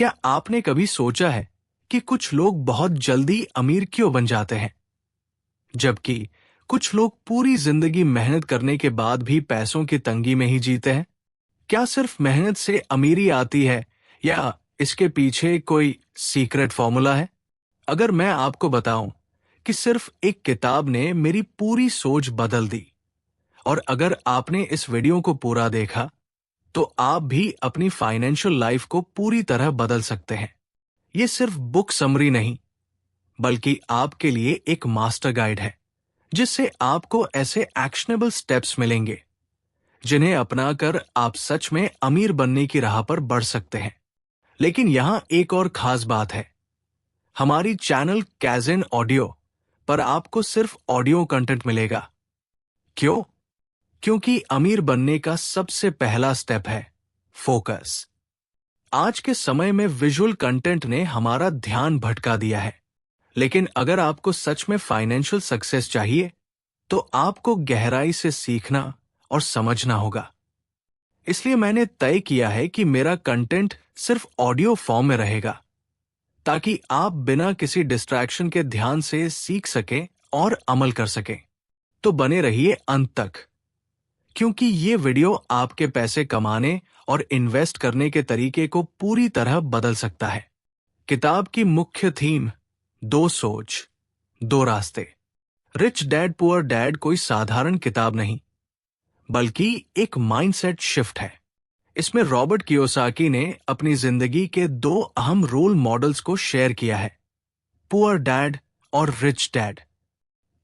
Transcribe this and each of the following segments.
क्या आपने कभी सोचा है कि कुछ लोग बहुत जल्दी अमीर क्यों बन जाते हैं, जबकि कुछ लोग पूरी जिंदगी मेहनत करने के बाद भी पैसों की तंगी में ही जीते हैं? क्या सिर्फ मेहनत से अमीरी आती है या इसके पीछे कोई सीक्रेट फॉर्मूला है? अगर मैं आपको बताऊं कि सिर्फ एक किताब ने मेरी पूरी सोच बदल दी, और अगर आपने इस वीडियो को पूरा देखा, तो आप भी अपनी फाइनेंशियल लाइफ को पूरी तरह बदल सकते हैं। ये सिर्फ बुक समरी नहीं, बल्कि आपके लिए एक मास्टर गाइड है, जिससे आपको ऐसे एक्शनेबल स्टेप्स मिलेंगे जिन्हें अपनाकर आप सच में अमीर बनने की राह पर बढ़ सकते हैं। लेकिन यहां एक और खास बात है। हमारी चैनल कैज़न ऑडियो पर आपको सिर्फ ऑडियो कंटेंट मिलेगा। क्यों? क्योंकि अमीर बनने का सबसे पहला स्टेप है फोकस। आज के समय में विजुअल कंटेंट ने हमारा ध्यान भटका दिया है, लेकिन अगर आपको सच में फाइनेंशियल सक्सेस चाहिए, तो आपको गहराई से सीखना और समझना होगा। इसलिए मैंने तय किया है कि मेरा कंटेंट सिर्फ ऑडियो फॉर्म में रहेगा, ताकि आप बिना किसी डिस्ट्रैक्शन के ध्यान से सीख सकें और अमल कर सकें। तो बने रहिए अंत तक, क्योंकि ये वीडियो आपके पैसे कमाने और इन्वेस्ट करने के तरीके को पूरी तरह बदल सकता है। किताब की मुख्य थीम 2 सोच, 2 रास्ते। रिच डैड पुअर डैड कोई साधारण किताब नहीं, बल्कि एक माइंडसेट शिफ्ट है। इसमें रॉबर्ट कियोसाकी ने अपनी जिंदगी के 2 अहम रोल मॉडल्स को शेयर किया है, पुअर डैड और रिच डैड।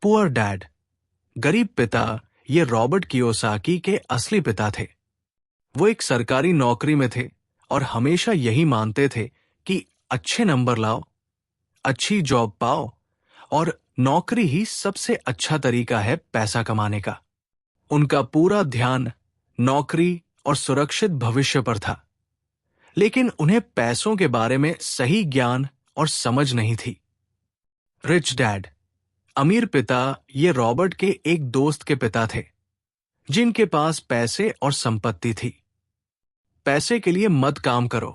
पुअर डैड, गरीब पिता, ये रॉबर्ट कियोसाकी के असली पिता थे। वो एक सरकारी नौकरी में थे और हमेशा यही मानते थे कि अच्छे नंबर लाओ, अच्छी जॉब पाओ, और नौकरी ही सबसे अच्छा तरीका है पैसा कमाने का। उनका पूरा ध्यान नौकरी और सुरक्षित भविष्य पर था, लेकिन उन्हें पैसों के बारे में सही ज्ञान और समझ नहीं थी। रिच डैड, अमीर पिता, ये रॉबर्ट के एक दोस्त के पिता थे, जिनके पास पैसे और संपत्ति थी। पैसे के लिए मत काम करो,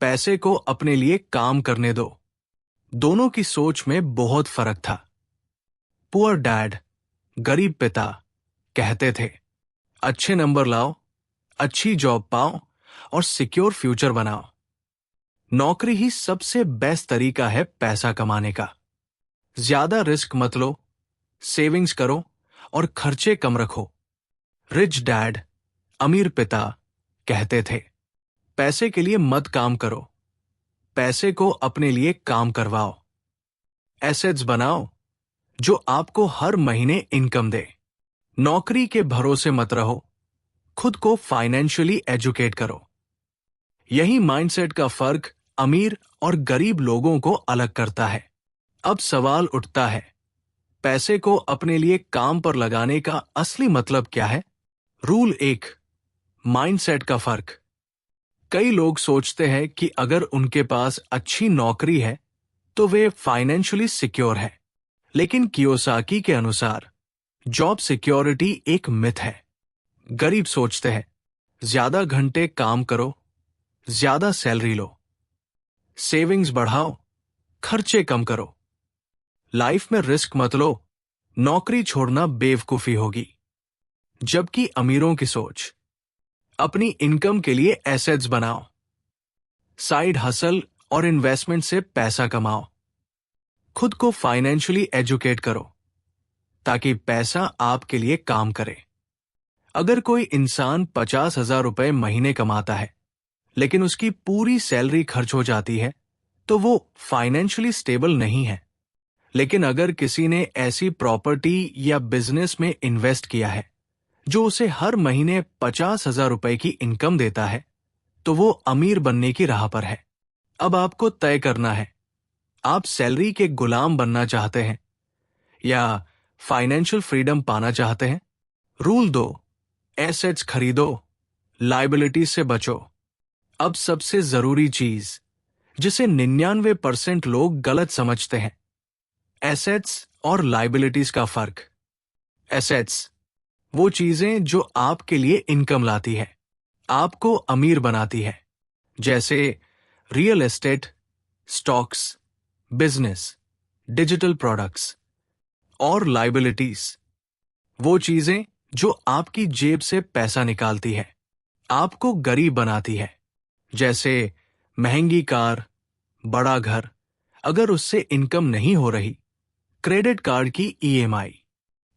पैसे को अपने लिए काम करने दो। दोनों की सोच में बहुत फर्क था। पुअर डैड, गरीब पिता, कहते थे, अच्छे नंबर लाओ, अच्छी जॉब पाओ और सिक्योर फ्यूचर बनाओ। नौकरी ही सबसे बेस्ट तरीका है पैसा कमाने का। ज्यादा रिस्क मत लो, सेविंग्स करो और खर्चे कम रखो। रिच डैड, अमीर पिता, कहते थे, पैसे के लिए मत काम करो, पैसे को अपने लिए काम करवाओ। एसेट्स बनाओ जो आपको हर महीने इनकम दे। नौकरी के भरोसे मत रहो, खुद को फाइनेंशियली एजुकेट करो। यही माइंडसेट का फर्क अमीर और गरीब लोगों को अलग करता है। अब सवाल उठता है, पैसे को अपने लिए काम पर लगाने का असली मतलब क्या है? रूल 1, माइंडसेट का फर्क। कई लोग सोचते हैं कि अगर उनके पास अच्छी नौकरी है तो वे फाइनेंशियली सिक्योर है, लेकिन कियोसाकी के अनुसार जॉब सिक्योरिटी एक मिथ है। गरीब सोचते हैं, ज्यादा घंटे काम करो, ज्यादा सैलरी लो, सेविंग्स बढ़ाओ, खर्चे कम करो, लाइफ में रिस्क मत लो, नौकरी छोड़ना बेवकूफी होगी। जबकि अमीरों की सोच, अपनी इनकम के लिए एसेट्स बनाओ, साइड हसल और इन्वेस्टमेंट से पैसा कमाओ, खुद को फाइनेंशियली एजुकेट करो ताकि पैसा आपके लिए काम करे। अगर कोई इंसान 50,000 रुपए महीने कमाता है, लेकिन उसकी पूरी सैलरी खर्च हो जाती है, तो वो फाइनेंशियली स्टेबल नहीं है। लेकिन अगर किसी ने ऐसी प्रॉपर्टी या बिजनेस में इन्वेस्ट किया है जो उसे हर महीने 50,000 रुपए की इनकम देता है, तो वो अमीर बनने की राह पर है। अब आपको तय करना है, आप सैलरी के गुलाम बनना चाहते हैं या फाइनेंशियल फ्रीडम पाना चाहते हैं। रूल 2, एसेट्स खरीदो, लायबिलिटी से बचो। अब सबसे जरूरी चीज, जिसे 99% लोग गलत समझते हैं, एसेट्स और लायबिलिटीज का फर्क। एसेट्स वो चीजें जो आपके लिए इनकम लाती है, आपको अमीर बनाती है, जैसे real estate, stocks, business, digital products और लाइबिलिटीज, वो चीजें जो आपकी जेब से पैसा निकालती है, आपको गरीब बनाती है। जैसे महंगी कार, बड़ा घर, अगर उससे इनकम नहीं हो रही, क्रेडिट कार्ड की ईएमआई।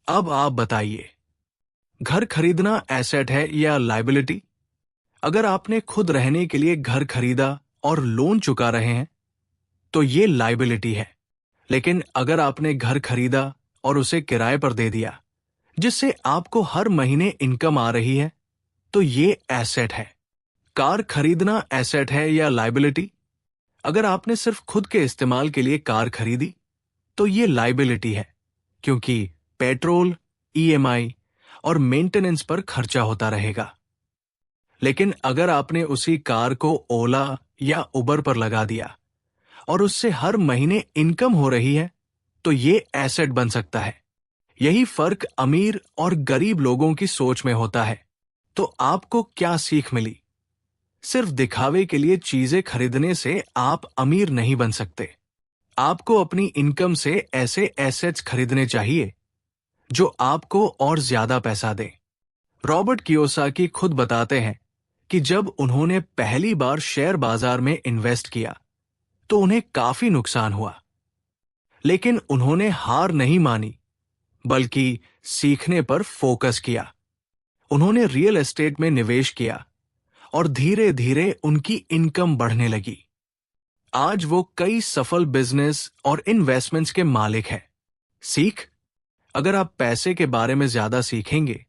अब आप बताइए, घर खरीदना एसेट है या लाइबिलिटी? अगर आपने खुद रहने के लिए घर खरीदा और लोन चुका रहे हैं, तो ये लाइबिलिटी है। लेकिन अगर आपने घर खरीदा और उसे किराए पर दे दिया, जिससे आपको हर महीने इनकम आ रही है, तो ये एसेट है। कार खरीदना एसेट है या लाइबिलिटी? अगर आपने सिर्फ खुद के इस्तेमाल के लिए कार खरीदी, तो ये लाइबिलिटी है, क्योंकि पेट्रोल, ईएमआई और मेंटेनेंस पर खर्चा होता रहेगा। लेकिन अगर आपने उसी कार को ओला या उबर पर लगा दिया और उससे हर महीने इनकम हो रही है, तो ये एसेट बन सकता है। यही फर्क अमीर और गरीब लोगों की सोच में होता है। तो आपको क्या सीख मिली? सिर्फ दिखावे के लिए चीजें खरीदने से आप अमीर नहीं बन सकते। आपको अपनी इनकम से ऐसे एसेट्स खरीदने चाहिए जो आपको और ज्यादा पैसा दें। रॉबर्ट कियोसाकी खुद बताते हैं कि जब उन्होंने पहली बार शेयर बाजार में इन्वेस्ट किया, तो उन्हें काफी नुकसान हुआ। लेकिन उन्होंने हार नहीं मानी, बल्कि सीखने पर फोकस किया। उन्होंने रियल एस्टेट में निवेश किया और धीरे धीरे उनकी इनकम बढ़ने लगी। आज वो कई सफल बिजनेस और इन्वेस्टमेंट्स के मालिक हैं। सीख, अगर आप पैसे के बारे में ज्यादा सीखेंगे,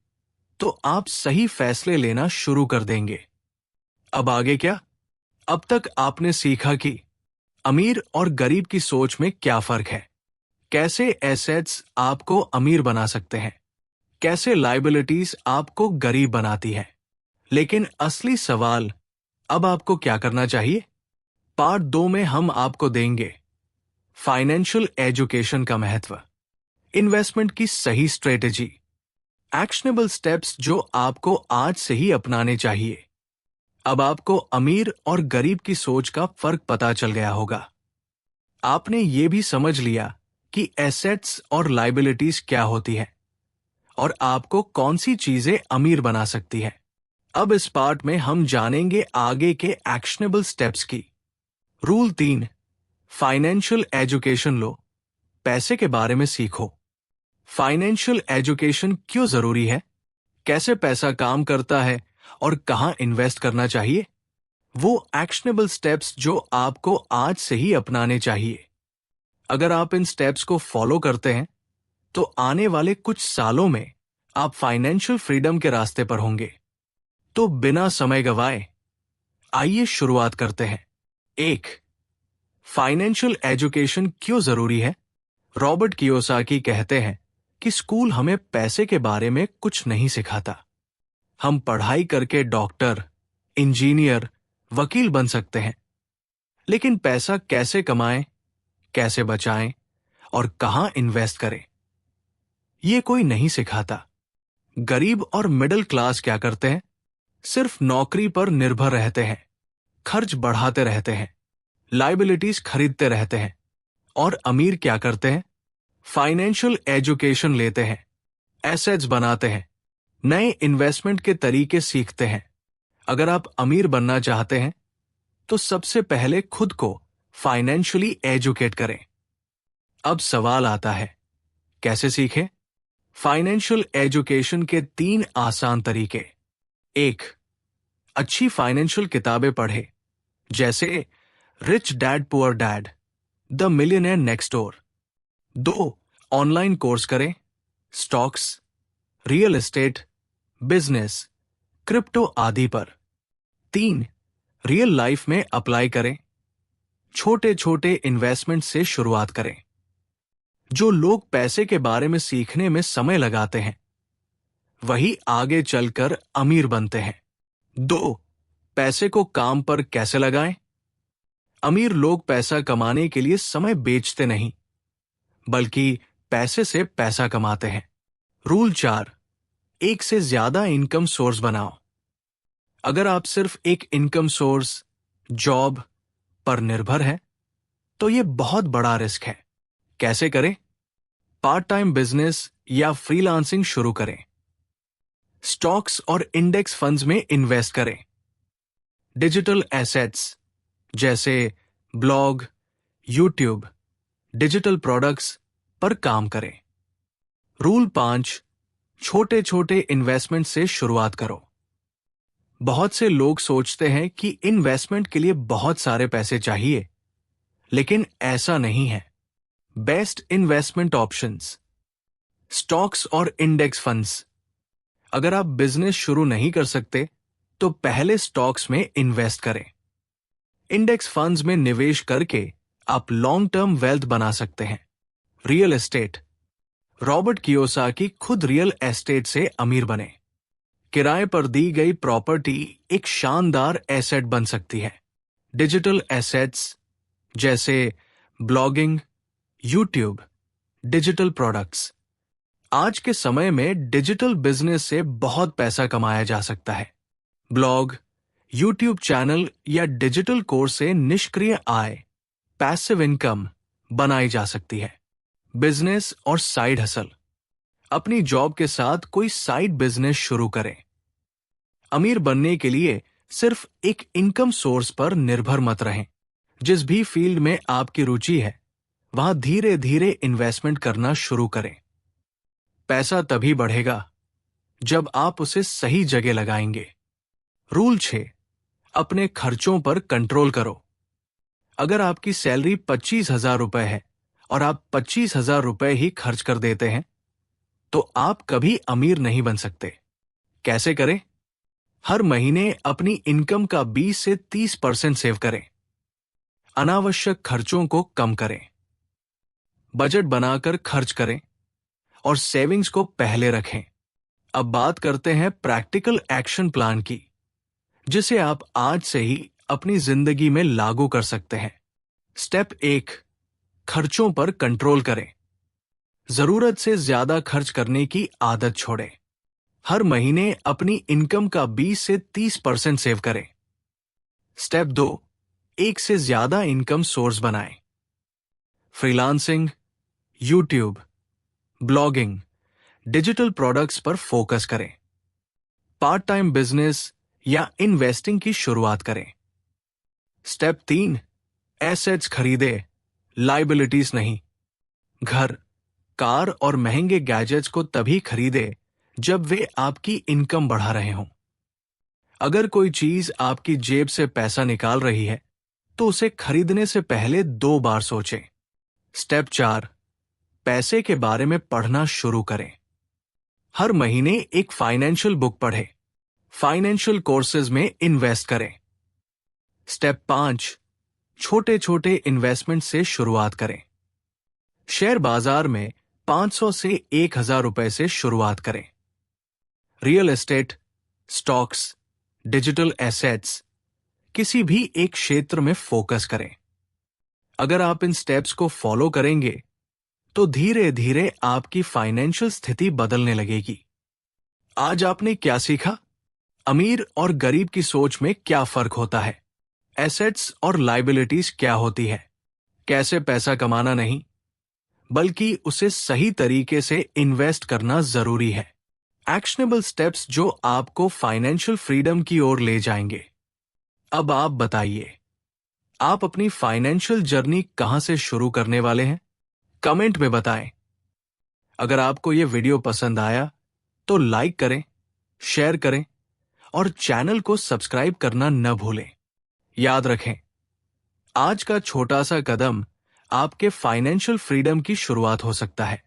तो आप सही फैसले लेना शुरू कर देंगे। अब आगे क्या? अब तक आपने सीखा कि अमीर और गरीब की सोच में क्या फर्क है, कैसे एसेट्स आपको अमीर बना सकते हैं, कैसे लाइबिलिटीज आपको गरीब बनाती है। लेकिन असली सवाल, अब आपको क्या करना चाहिए? पार्ट 2 में हम आपको देंगे फाइनेंशियल एजुकेशन का महत्व, इन्वेस्टमेंट की सही स्ट्रेटेजी, एक्शनेबल स्टेप्स जो आपको आज से ही अपनाने चाहिए। अब आपको अमीर और गरीब की सोच का फर्क पता चल गया होगा। आपने ये भी समझ लिया कि एसेट्स और लाइबिलिटीज क्या होती है और आपको कौन सी चीजें अमीर बना सकती है। अब इस पार्ट में हम जानेंगे आगे के एक्शनेबल स्टेप्स की। रूल 3, फाइनेंशियल एजुकेशन लो, पैसे के बारे में सीखो। फाइनेंशियल एजुकेशन क्यों जरूरी है? कैसे पैसा काम करता है और कहां इन्वेस्ट करना चाहिए? वो एक्शनेबल स्टेप्स जो आपको आज से ही अपनाने चाहिए। अगर आप इन स्टेप्स को फॉलो करते हैं, तो आने वाले कुछ सालों में आप फाइनेंशियल फ्रीडम के रास्ते पर होंगे। तो बिना समय गवाए आइए शुरुआत करते हैं। 1, फाइनेंशियल एजुकेशन क्यों जरूरी है? रॉबर्ट कियोसाकी कहते हैं कि स्कूल हमें पैसे के बारे में कुछ नहीं सिखाता। हम पढ़ाई करके डॉक्टर, इंजीनियर, वकील बन सकते हैं, लेकिन पैसा कैसे कमाएं, कैसे बचाएं और कहां इन्वेस्ट करें, ये कोई नहीं सिखाता। गरीब और मिडिल क्लास क्या करते हैं? सिर्फ नौकरी पर निर्भर रहते हैं, खर्च बढ़ाते रहते हैं, लाइबिलिटीज खरीदते रहते हैं। और अमीर क्या करते हैं? फाइनेंशियल एजुकेशन लेते हैं, एसेट्स बनाते हैं, नए इन्वेस्टमेंट के तरीके सीखते हैं। अगर आप अमीर बनना चाहते हैं, तो सबसे पहले खुद को फाइनेंशियली एजुकेट करें। अब सवाल आता है, कैसे सीखें? फाइनेंशियल एजुकेशन के 3 आसान तरीके। 1, अच्छी फाइनेंशियल किताबें पढ़ें, जैसे rich dad poor dad, the millionaire next door. 2, online course करें, stocks, real estate, business, crypto आदि पर। 3, रियल लाइफ में अप्लाई करें, छोटे छोटे इन्वेस्टमेंट से शुरुआत करें। जो लोग पैसे के बारे में सीखने में समय लगाते हैं, वही आगे चलकर अमीर बनते हैं। 2, पैसे को काम पर कैसे लगाएं? अमीर लोग पैसा कमाने के लिए समय बेचते नहीं, बल्कि पैसे से पैसा कमाते हैं। रूल 4, एक से ज्यादा इनकम सोर्स बनाओ। अगर आप सिर्फ एक इनकम सोर्स, जॉब, पर निर्भर है, तो ये बहुत बड़ा रिस्क है। कैसे करें? पार्ट टाइम बिजनेस या फ्रीलांसिंग शुरू करें। स्टॉक्स और इंडेक्स फंड्स में इन्वेस्ट करें। डिजिटल एसेट्स जैसे ब्लॉग, यूट्यूब, डिजिटल प्रोडक्ट्स पर काम करें। रूल 5, छोटे छोटे इन्वेस्टमेंट से शुरुआत करो। बहुत से लोग सोचते हैं कि इन्वेस्टमेंट के लिए बहुत सारे पैसे चाहिए, लेकिन ऐसा नहीं है। बेस्ट इन्वेस्टमेंट ऑप्शंस: स्टॉक्स और इंडेक्स फंड्स। अगर आप बिजनेस शुरू नहीं कर सकते तो पहले स्टॉक्स में इन्वेस्ट करें। इंडेक्स फंड्स में निवेश करके आप लॉन्ग टर्म वेल्थ बना सकते हैं। रियल एस्टेट: रॉबर्ट कियोसाकी खुद रियल एस्टेट से अमीर बने। किराए पर दी गई प्रॉपर्टी एक शानदार एसेट बन सकती है। डिजिटल एसेट्स जैसे ब्लॉगिंग, यूट्यूब, डिजिटल प्रोडक्ट्स। आज के समय में डिजिटल बिजनेस से बहुत पैसा कमाया जा सकता है। ब्लॉग, यूट्यूब चैनल या डिजिटल कोर्स से निष्क्रिय आय, पैसिव इनकम बनाई जा सकती है। बिजनेस और साइड हसल: अपनी जॉब के साथ कोई साइड बिजनेस शुरू करें। अमीर बनने के लिए सिर्फ एक इनकम सोर्स पर निर्भर मत रहें। जिस भी फील्ड में आपकी रुचि है, वहां धीरे धीरे इन्वेस्टमेंट करना शुरू करें। पैसा तभी बढ़ेगा जब आप उसे सही जगह लगाएंगे। रूल 6, अपने खर्चों पर कंट्रोल करो। अगर आपकी सैलरी 25,000 रुपए है और आप 25,000 रुपए ही खर्च कर देते हैं, तो आप कभी अमीर नहीं बन सकते। कैसे करें? हर महीने अपनी इनकम का 20 से 30% सेव करें। अनावश्यक खर्चों को कम करें। बजट बनाकर खर्च करें और सेविंग्स को पहले रखें। अब बात करते हैं प्रैक्टिकल एक्शन प्लान की, जिसे आप आज से ही अपनी जिंदगी में लागू कर सकते हैं। स्टेप 1, खर्चों पर कंट्रोल करें। जरूरत से ज्यादा खर्च करने की आदत छोड़ें। हर महीने अपनी इनकम का 20 से 30% सेव करें। स्टेप 2, एक से ज्यादा इनकम सोर्स बनाएं। Freelancing, YouTube, blogging, digital products पर फोकस करें। पार्ट टाइम बिजनेस या इन्वेस्टिंग की शुरुआत करें। स्टेप 3, एसेट्स खरीदे, लायबिलिटीज नहीं। घर, कार और महंगे गैजेट्स को तभी खरीदे जब वे आपकी इनकम बढ़ा रहे हों। अगर कोई चीज आपकी जेब से पैसा निकाल रही है, तो उसे खरीदने से पहले 2 बार सोचें। स्टेप 4, पैसे के बारे में पढ़ना शुरू करें। हर महीने एक फाइनेंशियल बुक पढ़ें। फाइनेंशियल कोर्सेज में इन्वेस्ट करें। स्टेप 5, छोटे छोटे इन्वेस्टमेंट से शुरुआत करें। शेयर बाजार में 500 से 1,000 रुपए से शुरुआत करें। Real estate, stocks, digital assets, किसी भी एक क्षेत्र में फोकस करें। अगर आप इन स्टेप्स को फॉलो करेंगे, तो धीरे धीरे आपकी फाइनेंशियल स्थिति बदलने लगेगी। आज आपने क्या सीखा? अमीर और गरीब की सोच में क्या फर्क होता है? एसेट्स और लायबिलिटीज क्या होती है? कैसे पैसा कमाना नहीं, बल्कि उसे सही तरीके से इन्वेस्ट करना जरूरी है। एक्शनेबल स्टेप्स जो आपको फाइनेंशियल फ्रीडम की ओर ले जाएंगे। अब आप बताइए, आप अपनी फाइनेंशियल जर्नी कहां से शुरू करने वाले हैं? कमेंट में बताएं। अगर आपको यह वीडियो पसंद आया तो लाइक करें, शेयर करें और चैनल को सब्सक्राइब करना न भूलें। याद रखें, आज का छोटा सा कदम आपके फाइनेंशियल फ्रीडम की शुरुआत हो सकता है।